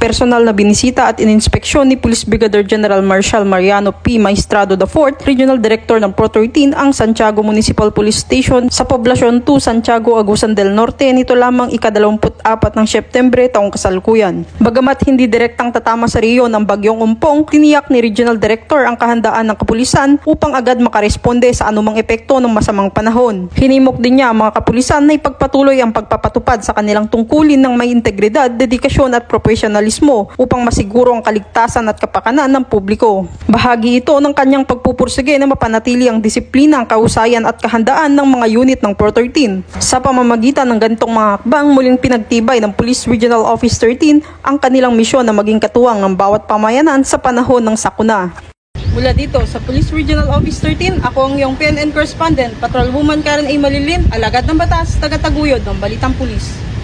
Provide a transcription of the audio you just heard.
personal na binisita at ininspeksyon ni Police Brigadier General Marshal Mariano P. Maestrado IV, Regional Director ng Pro 13 ang Santiago Municipal Police Station sa Poblasyon 2, Santiago, Agusan del Norte nito lamang ika-24 ng Setyembre taong kasalukuyan. Bagamat hindi direktang tatama sa rehiyon ng Bagyong Umpong, tiniyak ni Regional Director ang kahandaan ng kapulisan upang agad makaresponde sa anumang epekto ng masamang panahon. Hinimok din niya ang mga kapulisan na ipagpatuloy ang pagpapatupad sa kanilang tungkulin ng may integridad, dedikasyon at profesionalismo upang masiguro ang kaligtasan at kapakanan ng publiko. Bahagi ito ng kanyang pagpupursige na mapanatili ang disiplina, ang kahusayan at kahandaan ng mga unit ng Pro 13. Sa pamamagitan ng ganitong mga hakbang, muling pinagtibay ng Police Regional Office 13 ang kanilang misyon na maging katuwang ng bawat pamayanan sa panahon ng sakuna. Mula dito sa Police Regional Office 13, ako ang iyong PNN correspondent, Patrolwoman Karen A. Malilin, alagad ng batas, taga-taguyod ng Balitang Pulis.